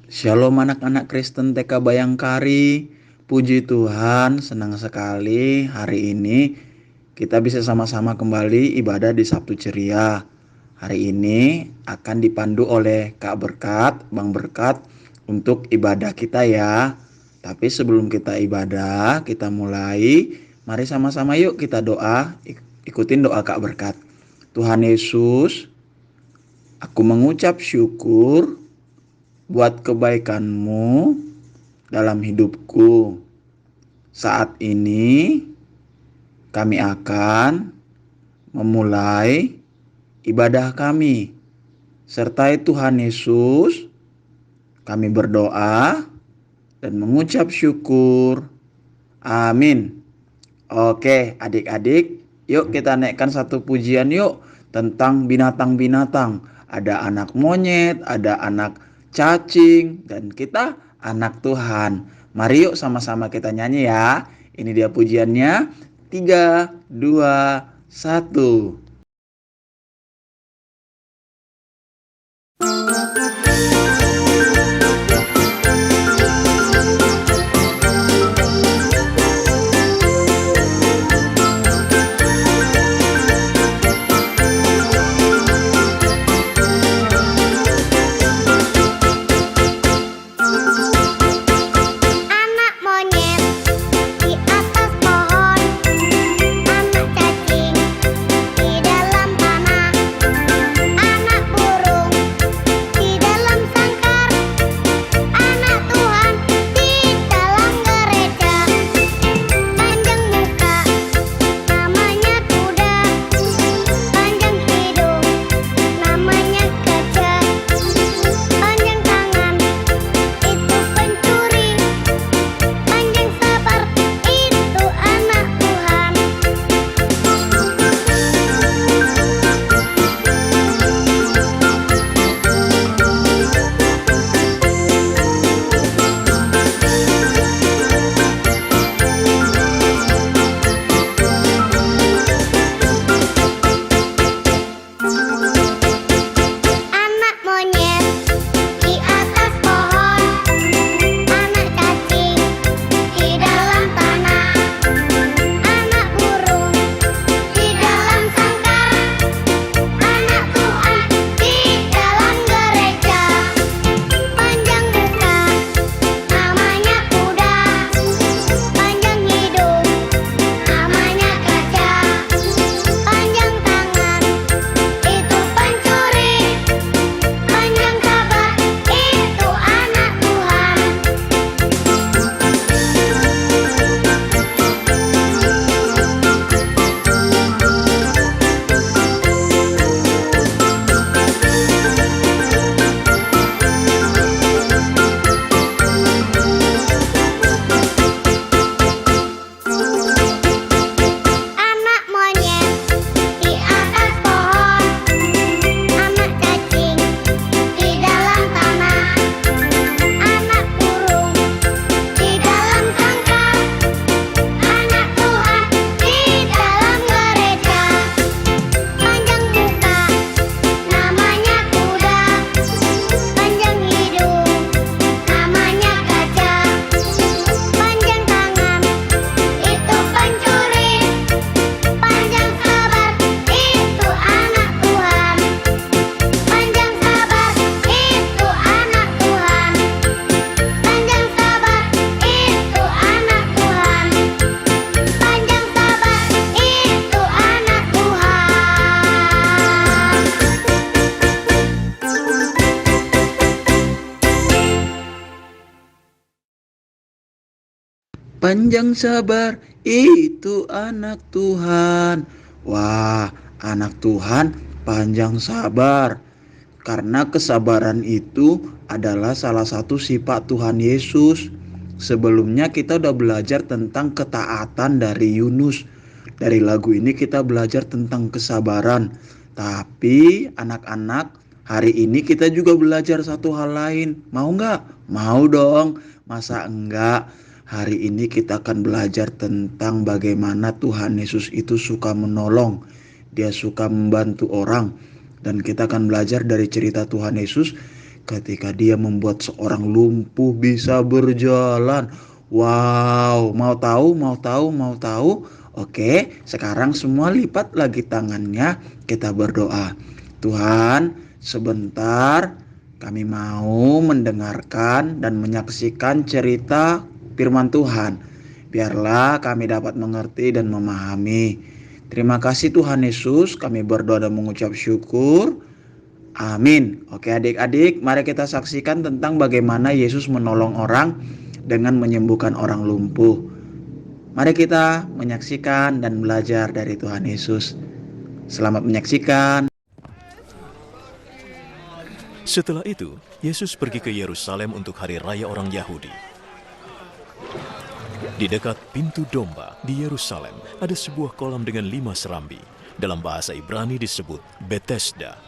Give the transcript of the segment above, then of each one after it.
Shalom anak-anak Kristen TK Bayangkari. Puji Tuhan, senang sekali hari ini kita bisa sama-sama kembali ibadah di Sabtu Ceria. Hari ini akan dipandu oleh Kak Berkat, Bang Berkat untuk ibadah kita ya. Tapi sebelum kita ibadah, kita mulai. Mari sama-sama yuk kita doa. Ikutin doa Kak Berkat. Tuhan Yesus, aku mengucap syukur buat kebaikan-Mu dalam hidupku. Saat ini kami akan memulai ibadah kami. Sertai Tuhan Yesus, kami berdoa dan mengucap syukur. Amin. Oke, adik-adik, yuk kita naikkan satu pujian yuk tentang binatang-binatang. Ada anak monyet, ada anak cacing, dan kita anak Tuhan. Mari yuk sama-sama kita nyanyi ya. Ini dia pujiannya. 3, 2, 1. Panjang sabar, itu anak Tuhan. Wah, anak Tuhan panjang sabar. Karena kesabaran itu adalah salah satu sifat Tuhan Yesus. Sebelumnya kita udah belajar tentang ketaatan dari Yunus. Dari lagu ini kita belajar tentang kesabaran. Tapi anak-anak, hari ini kita juga belajar satu hal lain. Mau nggak? Mau dong. Masa enggak? Hari ini kita akan belajar tentang bagaimana Tuhan Yesus itu suka menolong. Dia suka membantu orang. Dan kita akan belajar dari cerita Tuhan Yesus ketika dia membuat seorang lumpuh bisa berjalan. Wow, mau tahu, mau tahu, mau tahu? Oke, sekarang semua lipat lagi tangannya, kita berdoa. Tuhan, sebentar kami mau mendengarkan dan menyaksikan cerita firman Tuhan. Biarlah kami dapat mengerti dan memahami. Terima kasih Tuhan Yesus, kami berdoa dan mengucap syukur. Amin. Oke adik-adik, mari kita saksikan tentang bagaimana Yesus menolong orang dengan menyembuhkan orang lumpuh. Mari kita menyaksikan dan belajar dari Tuhan Yesus. Selamat menyaksikan. Setelah itu, Yesus pergi ke Yerusalem untuk hari raya orang Yahudi. Di dekat pintu domba di Yerusalem ada sebuah kolam dengan 5 serambi. Dalam bahasa Ibrani disebut Bethesda.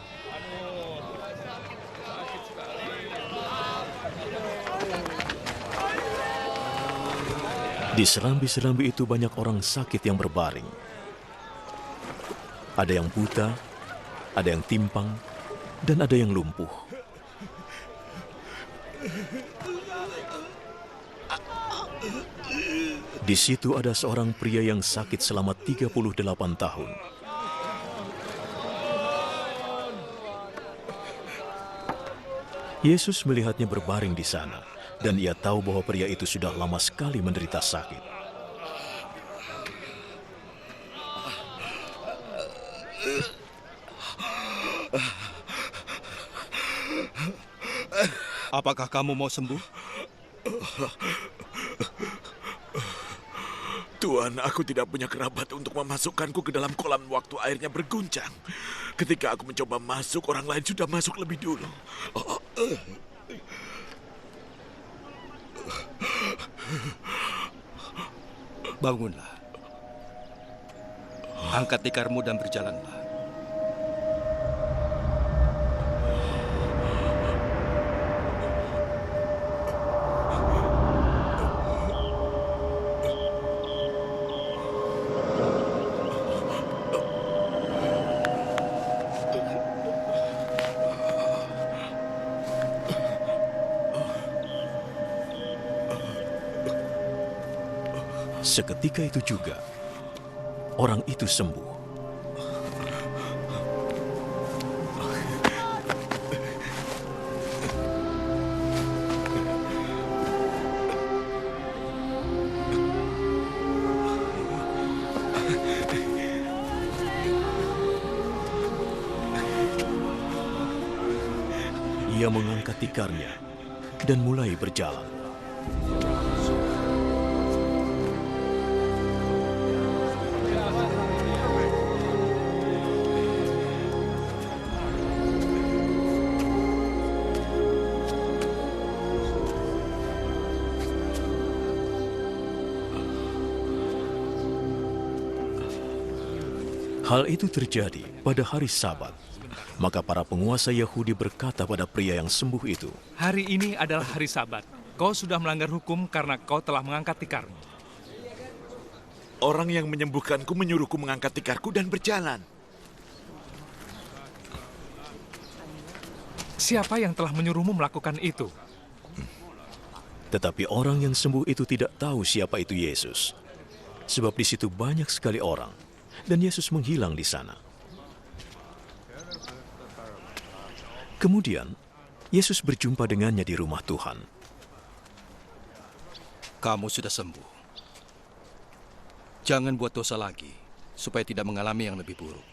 Di serambi-serambi itu banyak orang sakit yang berbaring. Ada yang buta, ada yang timpang, dan ada yang lumpuh. Di situ ada seorang pria yang sakit selama 38 tahun. Yesus melihatnya berbaring di sana, dan ia tahu bahwa pria itu sudah lama sekali menderita sakit. Apakah kamu mau sembuh? Tuhan, aku tidak punya kerabat untuk memasukkanku ke dalam kolam waktu airnya berguncang. Ketika aku mencoba masuk, orang lain sudah masuk lebih dulu. Bangunlah. Angkat tikarmu dan berjalanlah. Seketika itu juga, orang itu sembuh. Ia mengangkat tikarnya dan mulai berjalan. Hal itu terjadi pada hari Sabat. Maka para penguasa Yahudi berkata pada pria yang sembuh itu, "Hari ini adalah hari Sabat. Kau sudah melanggar hukum karena kau telah mengangkat tikarmu." Orang yang menyembuhkanku menyuruhku mengangkat tikarku dan berjalan. Siapa yang telah menyuruhmu melakukan itu? Tetapi orang yang sembuh itu tidak tahu siapa itu Yesus. Sebab di situ banyak sekali orang, dan Yesus menghilang di sana. Kemudian, Yesus berjumpa dengannya di rumah Tuhan. Kamu sudah sembuh. Jangan buat dosa lagi, supaya tidak mengalami yang lebih buruk.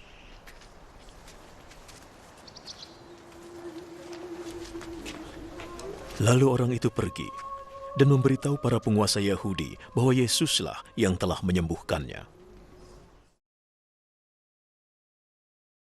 Lalu orang itu pergi dan memberitahu para penguasa Yahudi bahwa Yesuslah yang telah menyembuhkannya.